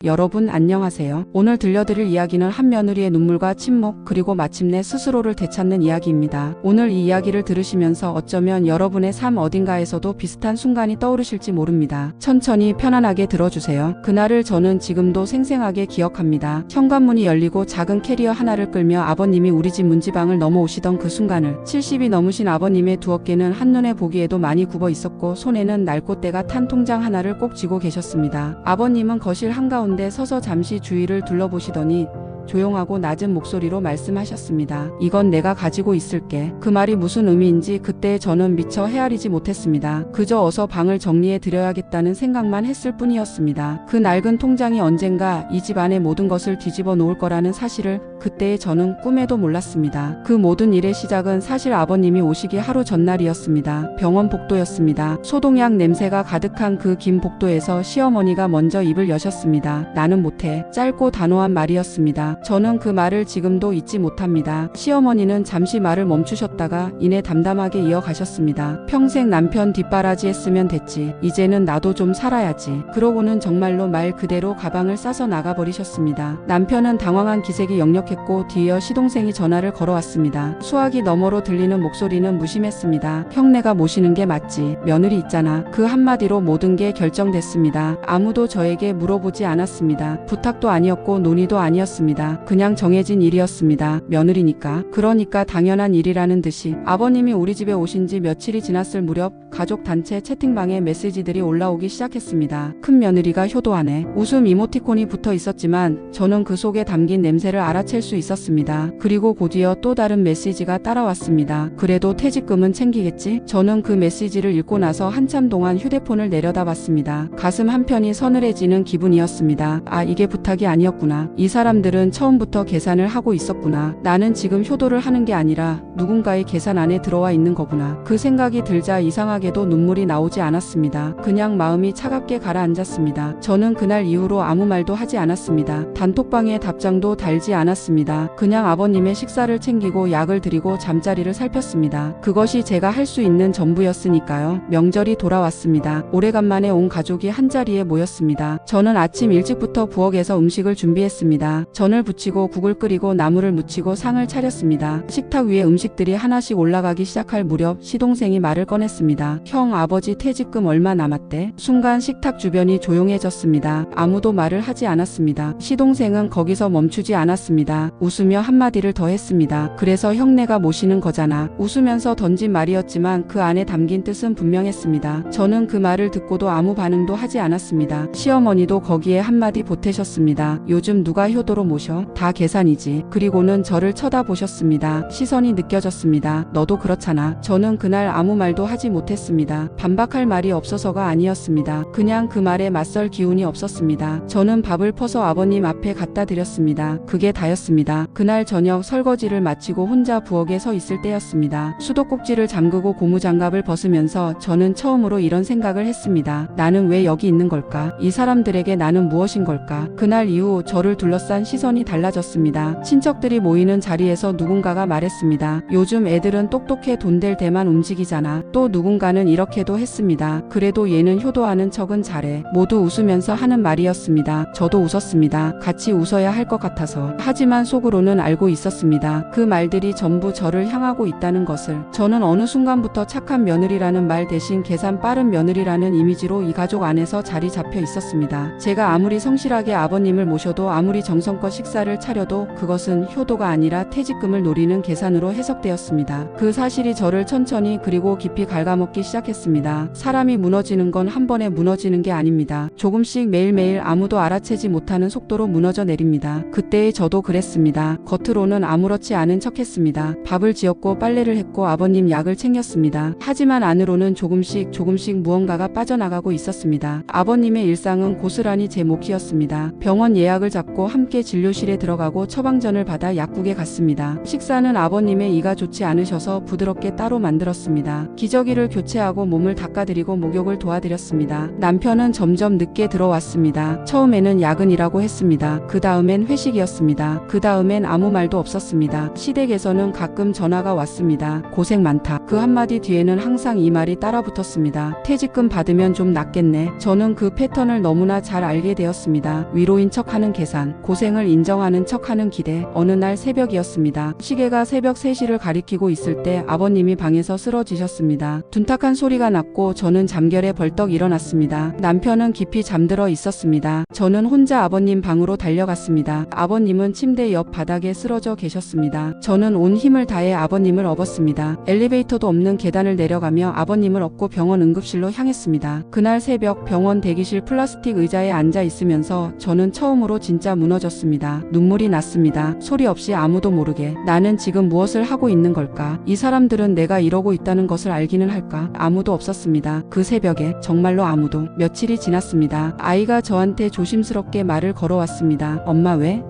여러분 안녕하세요. 오늘 들려드릴 이야기는 한 며느리의 눈물과 침묵 그리고 마침내 스스로를 되찾는 이야기입니다. 오늘 이 이야기를 들으시면서 어쩌면 여러분의 삶 어딘가에서도 비슷한 순간이 떠오르실지 모릅니다. 천천히 편안하게 들어주세요. 그날을 저는 지금도 생생하게 기억합니다. 현관문이 열리고 작은 캐리어 하나를 끌며 아버님이 우리 집 문지방을 넘어오시던 그 순간을 70이 넘으신 아버님의 두 어깨는 한눈에 보기에도 많이 굽어 있었고 손에는 낡고 때가 탄 통장 하나를 꼭 쥐고 계셨습니다. 아버님은 거실 한가운데 서서 잠시 주위를 둘러보시더니 조용하고 낮은 목소리로 말씀하셨습니다. 이건 내가 가지고 있을게. 그 말이 무슨 의미인지 그때 저는 미처 헤아리지 못했습니다. 그저 어서 방을 정리해 드려야겠다는 생각만 했을 뿐이었습니다. 그 낡은 통장이 언젠가 이 집 안의 모든 것을 뒤집어 놓을 거라는 사실을 그때의 저는 꿈에도 몰랐습니다. 그 모든 일의 시작은 사실 아버님이 오시기 하루 전날이었습니다. 병원 복도였습니다. 소독약 냄새가 가득한 그 긴 복도에서 시어머니가 먼저 입을 여셨습니다. 나는 못해. 짧고 단호한 말이었습니다. 저는 그 말을 지금도 잊지 못합니다. 시어머니는 잠시 말을 멈추셨다가 이내 담담하게 이어가셨습니다. 평생 남편 뒷바라지 했으면 됐지. 이제는 나도 좀 살아야지. 그러고는 정말로 말 그대로 가방을 싸서 나가버리셨습니다. 남편은 당황한 기색이 역력했고 뒤이어 시동생이 전화를 걸어왔습니다. 수화기 너머로 들리는 목소리는 무심했습니다. 형네가 모시는 게 맞지. 며느리 있잖아. 그 한마디로 모든 게 결정됐습니다. 아무도 저에게 물어보지 않았습니다. 부탁도 아니었고 논의도 아니었습니다. 그냥 정해진 일이었습니다. 며느리니까. 그러니까 당연한 일이라는 듯이 아버님이 우리 집에 오신 지 며칠이 지났을 무렵 가족 단체 채팅방에 메시지들이 올라오기 시작했습니다. 큰 며느리가 효도하네. 웃음 이모티콘이 붙어 있었지만 저는 그 속에 담긴 냄새를 알아챌 수 있었습니다. 그리고 곧이어 또 다른 메시지가 따라왔습니다. 그래도 퇴직금은 챙기겠지? 저는 그 메시지를 읽고 나서 한참 동안 휴대폰을 내려다봤습니다. 가슴 한편이 서늘해지는 기분이었습니다. 아, 이게 부탁이 아니었구나. 이 사람들은 처음부터 계산을 하고 있었구나. 나는 지금 효도를 하는 게 아니라 누군가의 계산 안에 들어와 있는 거구나. 그 생각이 들자 이상하게도 눈물이 나오지 않았습니다. 그냥 마음이 차갑게 가라앉았습니다. 저는 그날 이후로 아무 말도 하지 않았습니다. 단톡방에 답장도 달지 않았습니다. 그냥 아버님의 식사를 챙기고 약을 드리고 잠자리를 살폈습니다. 그것이 제가 할 수 있는 전부였으니까요. 명절이 돌아왔습니다. 오래간만에 온 가족이 한자리에 모였습니다. 저는 아침 일찍부터 부엌에서 음식을 준비했습니다. 전을 부치고 국을 끓이고 나물을 무치고 상을 차렸습니다. 식탁 위에 음식들이 하나씩 올라가기 시작할 무렵 시동생이 말을 꺼냈습니다. 형, 아버지 퇴직금 얼마 남았대? 순간 식탁 주변이 조용해졌습니다. 아무도 말을 하지 않았습니다. 시동생은 거기서 멈추지 않았습니다. 웃으며 한마디를 더 했습니다. 그래서 형네가 모시는 거잖아. 웃으면서 던진 말이었지만 그 안에 담긴 뜻은 분명했습니다. 저는 그 말을 듣고도 아무 반응도 하지 않았습니다. 시어머니도 거기에 한마디 보태셨습니다. 요즘 누가 효도로 모셔? 다 계산이지. 그리고는 저를 쳐다보셨습니다. 시선이 느껴졌습니다. 너도 그렇잖아. 저는 그날 아무 말도 하지 못했습니다. 반박할 말이 없어서가 아니었습니다. 그냥 그 말에 맞설 기운이 없었습니다. 저는 밥을 퍼서 아버님 앞에 갖다 드렸습니다. 그게 다였습니다. 그날 저녁 설거지를 마치고 혼자 부엌에 서 있을 때였습니다. 수도꼭지를 잠그고 고무장갑을 벗으면서 저는 처음으로 이런 생각을 했습니다. 나는 왜 여기 있는 걸까? 이 사람들에게 나는 무엇인 걸까? 그날 이후 저를 둘러싼 시선이 달라졌습니다. 친척들이 모이는 자리에서 누군가가 말했습니다. 요즘 애들은 똑똑해 돈 될 때만 움직이잖아. 또 누군가는 이렇게도 했습니다. 그래도 얘는 효도하는 척은 잘해. 모두 웃으면서 하는 말이었습니다. 저도 웃었습니다. 같이 웃어야 할 것 같아서. 하지만 속으로는 알고 있었습니다. 그 말들이 전부 저를 향하고 있다는 것을. 저는 어느 순간부터 착한 며느리라는 말 대신 계산 빠른 며느리라는 이미지로 이 가족 안에서 자리 잡혀 있었습니다. 제가 아무리 성실하게 아버님을 모셔도 아무리 정성껏 식사를 차려도 그것은 효도가 아니라 퇴직금을 노리는 계산으로 해석되었습니다. 그 사실이 저를 천천히 그리고 깊이 갉아먹기 시작했습니다. 사람이 무너지는 건 한 번에 무너지는 게 아닙니다. 조금씩 매일매일 아무도 알아채지 못하는 속도로 무너져 내립니다. 그때의 저도 그랬습니다. 겉으로는 아무렇지 않은 척했습니다. 밥을 지었고 빨래를 했고 아버님 약을 챙겼습니다. 하지만 안으로는 조금씩 무언가가 빠져나가고 있었습니다. 아버님의 일상은 고스란히 제 몫이었습니다. 병원 예약을 잡고 함께 진료실 의료실에 들어가고 처방전을 받아 약국에 갔습니다. 식사는 아버님의 이가 좋지 않으셔서 부드럽게 따로 만들었습니다. 기저귀를 교체하고 몸을 닦아드리고 목욕을 도와드렸습니다. 남편은 점점 늦게 들어왔습니다. 처음에는 야근이라고 했습니다. 그 다음엔 회식이었습니다. 그 다음엔 아무 말도 없었습니다. 시댁에서는 가끔 전화가 왔습니다. 고생 많다. 그 한마디 뒤에는 항상 이 말이 따라붙었습니다. 퇴직금 받으면 좀 낫겠네. 저는 그 패턴을 너무나 잘 알게 되었습니다. 위로인 척하는 계산, 고생을 인정하는 척하는 기대. 어느 날 새벽이었습니다. 시계가 새벽 3시를 가리키고 있을 때 아버님이 방에서 쓰러지셨습니다. 둔탁한 소리가 났고 저는 잠결에 벌떡 일어났습니다. 남편은 깊이 잠들어 있었습니다. 저는 혼자 아버님 방으로 달려갔습니다. 아버님은 침대 옆 바닥에 쓰러져 계셨습니다. 저는 온 힘을 다해 아버님을 업었습니다. 엘리베이터도 없는 계단을 내려가며 아버님을 업고 병원 응급실로 향했습니다. 그날 새벽 병원 대기실 플라스틱 의자에 앉아 있으면서 저는 처음으로 진짜 무너졌습니다. 눈물이 났습니다. 소리 없이 아무도 모르게. 나는 지금 무엇을 하고 있는 걸까? 이 사람들은 내가 이러고 있다는 것을 알기는 할까? 아무도 없었습니다. 그 새벽에 정말로 아무도. 며칠이 지났습니다. 아이가 저한테 조심스럽게 말을 걸어왔습니다. 엄마 왜?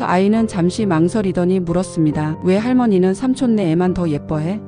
아이는 잠시 망설이더니 물었습니다. 왜 할머니는 삼촌네 애만 더 예뻐해?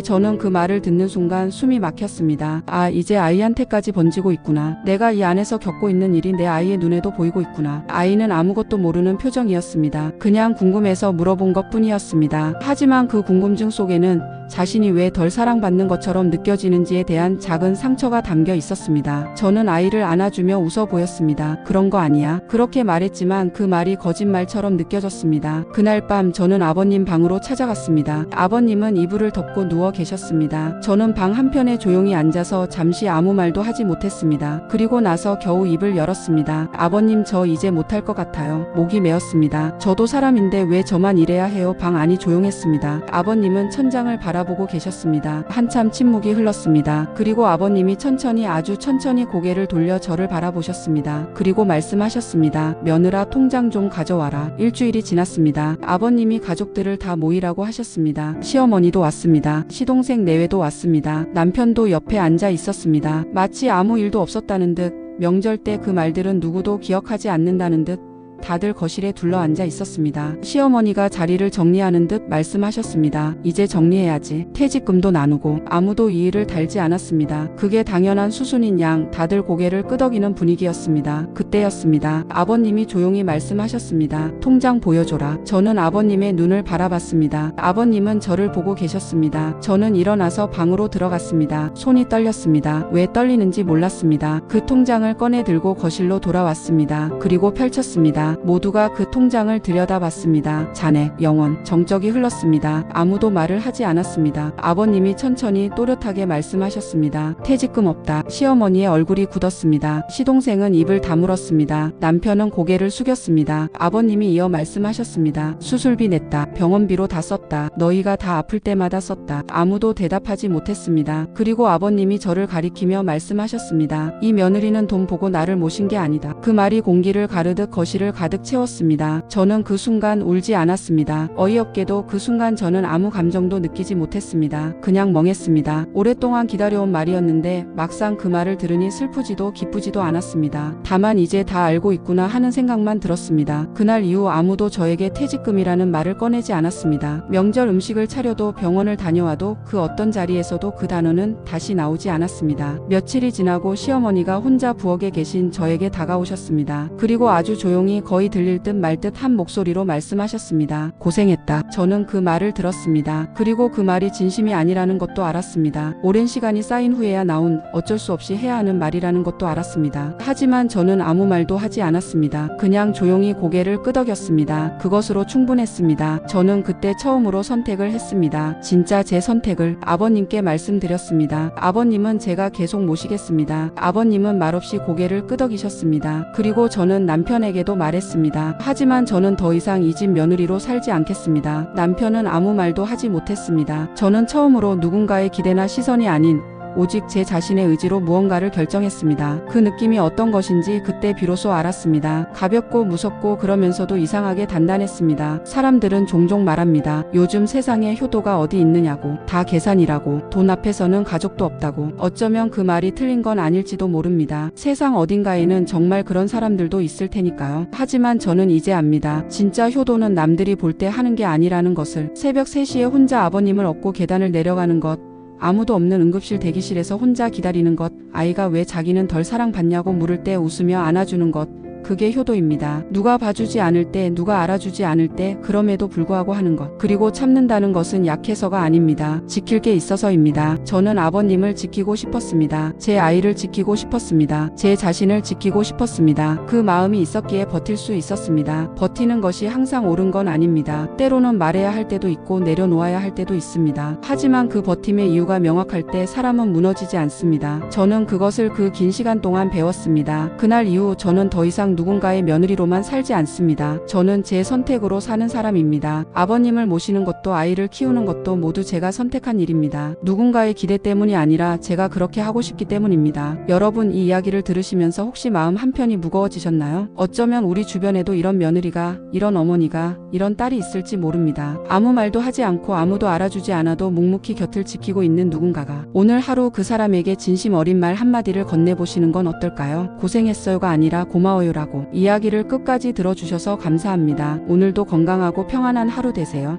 저는 그 말을 듣는 순간 숨이 막혔습니다. 아, 이제 아이한테까지 번지고 있구나. 내가 이 안에서 겪고 있는 일이 내 아이의 눈에도 보이고 있구나. 아이는 아무것도 모르는 표정이었습니다. 그냥 궁금해서 물어본 것 뿐이었습니다. 하지만 그 궁금증 속에는 자신이 왜 덜 사랑받는 것처럼 느껴지는지에 대한 작은 상처가 담겨 있었습니다. 저는 아이를 안아주며 웃어 보였습니다. 그런 거 아니야. 그렇게 말했지만 그 말이 거짓말처럼 느껴졌습니다. 그날 밤 저는 아버님 방으로 찾아갔습니다. 아버님은 이불을 덮고 누워 계셨습니다. 저는 방 한편에 조용히 앉아서 잠시 아무 말도 하지 못했습니다. 그리고 나서 겨우 입을 열었습니다. 아버님, 저 이제 못할 것 같아요. 목이 메었습니다. 저도 사람인데 왜 저만 이래야 해요? 방 안이 조용했습니다. 아버님은 천장을 바라보고 계셨습니다. 한참 침묵이 흘렀습니다. 그리고 아버님이 천천히, 아주 천천히 고개를 돌려 저를 바라보셨습니다. 그리고 말씀하셨습니다. 며느라, 통장 좀 가져와라. 일주일이 지났습니다. 아버님이 가족들을 다 모이라고 하셨습니다. 시어머니도 왔습니다. 시동생 내외도 왔습니다. 남편도 옆에 앉아 있었습니다. 마치 아무 일도 없었다는 듯, 명절 때 그 말들은 누구도 기억하지 않는다는 듯 다들 거실에 둘러앉아 있었습니다. 시어머니가 자리를 정리하는 듯 말씀하셨습니다. 이제 정리해야지. 퇴직금도 나누고. 아무도 이 일을 달지 않았습니다. 그게 당연한 수순인 양 다들 고개를 끄덕이는 분위기였습니다. 그때였습니다. 아버님이 조용히 말씀하셨습니다. 통장 보여줘라. 저는 아버님의 눈을 바라봤습니다. 아버님은 저를 보고 계셨습니다. 저는 일어나서 방으로 들어갔습니다. 손이 떨렸습니다. 왜 떨리는지 몰랐습니다. 그 통장을 꺼내 들고 거실로 돌아왔습니다. 그리고 펼쳤습니다. 모두가 그 통장을 들여다봤습니다. 잔액, 영원, 정적이 흘렀습니다. 아무도 말을 하지 않았습니다. 아버님이 천천히 또렷하게 말씀하셨습니다. 퇴직금 없다. 시어머니의 얼굴이 굳었습니다. 시동생은 입을 다물었습니다. 남편은 고개를 숙였습니다. 아버님이 이어 말씀하셨습니다. 수술비 냈다. 병원비로 다 썼다. 너희가 다 아플 때마다 썼다. 아무도 대답하지 못했습니다. 그리고 아버님이 저를 가리키며 말씀하셨습니다. 이 며느리는 돈 보고 나를 모신 게 아니다. 그 말이 공기를 가르듯 거실을 가득 채웠습니다. 저는 그 순간 울지 않았습니다. 어이없게도 그 순간 저는 아무 감정도 느끼지 못했습니다. 그냥 멍했습니다. 오랫동안 기다려온 말이었는데 막상 그 말을 들으니 슬프지도 기쁘지도 않았습니다. 다만 이제 다 알고 있구나 하는 생각만 들었습니다. 그날 이후 아무도 저에게 퇴직금이라는 말을 꺼내지 않았습니다. 명절 음식을 차려도 병원을 다녀와도 그 어떤 자리에서도 그 단어는 다시 나오지 않았습니다. 며칠이 지나고 시어머니가 혼자 부엌에 계신 저에게 다가오셨습니다. 그리고 아주 조용히 거의 들릴 듯 말 듯 한 목소리로 말씀하셨습니다. 고생했다. 저는 그 말을 들었습니다. 그리고 그 말이 진심이 아니라는 것도 알았습니다. 오랜 시간이 쌓인 후에야 나온 어쩔 수 없이 해야 하는 말이라는 것도 알았습니다. 하지만 저는 아무 말도 하지 않았습니다. 그냥 조용히 고개를 끄덕였습니다. 그것으로 충분했습니다. 저는 그때 처음으로 선택을 했습니다. 진짜 제 선택을 아버님께 말씀드렸습니다. 아버님은 제가 계속 모시겠습니다. 아버님은 말없이 고개를 끄덕이셨습니다. 그리고 저는 남편에게도 말했습니다. 하지만 저는 더 이상 이 집 며느리로 살지 않겠습니다. 남편은 아무 말도 하지 못했습니다. 저는 처음으로 누군가의 기대나 시선이 아닌 오직 제 자신의 의지로 무언가를 결정했습니다. 그 느낌이 어떤 것인지 그때 비로소 알았습니다. 가볍고 무섭고 그러면서도 이상하게 단단했습니다. 사람들은 종종 말합니다. 요즘 세상에 효도가 어디 있느냐고. 다 계산이라고. 돈 앞에서는 가족도 없다고. 어쩌면 그 말이 틀린 건 아닐지도 모릅니다. 세상 어딘가에는 정말 그런 사람들도 있을 테니까요. 하지만 저는 이제 압니다. 진짜 효도는 남들이 볼 때 하는 게 아니라는 것을. 새벽 3시에 혼자 아버님을 업고 계단을 내려가는 것, 아무도 없는 응급실 대기실에서 혼자 기다리는 것, 아이가 왜 자기는 덜 사랑받냐고 물을 때 웃으며 안아주는 것, 그게 효도입니다. 누가 봐주지 않을 때, 누가 알아주지 않을 때 그럼에도 불구하고 하는 것. 그리고 참는다는 것은 약해서가 아닙니다. 지킬 게 있어서입니다. 저는 아버님을 지키고 싶었습니다. 제 아이를 지키고 싶었습니다. 제 자신을 지키고 싶었습니다. 그 마음이 있었기에 버틸 수 있었습니다. 버티는 것이 항상 옳은 건 아닙니다. 때로는 말해야 할 때도 있고 내려놓아야 할 때도 있습니다. 하지만 그 버팀의 이유가 명확할 때 사람은 무너지지 않습니다. 저는 그것을 그 긴 시간 동안 배웠습니다. 그날 이후 저는 더 이상 누군가의 며느리로만 살지 않습니다. 저는 제 선택으로 사는 사람입니다. 아버님을 모시는 것도 아이를 키우는 것도 모두 제가 선택한 일입니다. 누군가의 기대 때문이 아니라 제가 그렇게 하고 싶기 때문입니다. 여러분, 이 이야기를 들으시면서 혹시 마음 한편이 무거워지셨나요? 어쩌면 우리 주변에도 이런 며느리가, 이런 어머니가, 이런 딸이 있을지 모릅니다. 아무 말도 하지 않고 아무도 알아주지 않아도 묵묵히 곁을 지키고 있는 누군가가. 오늘 하루 그 사람에게 진심 어린 말 한마디를 건네보시는 건 어떨까요? 고생했어요가 아니라 고마워요라고. 이야기를 끝까지 들어주셔서 감사합니다. 오늘도 건강하고 평안한 하루 되세요.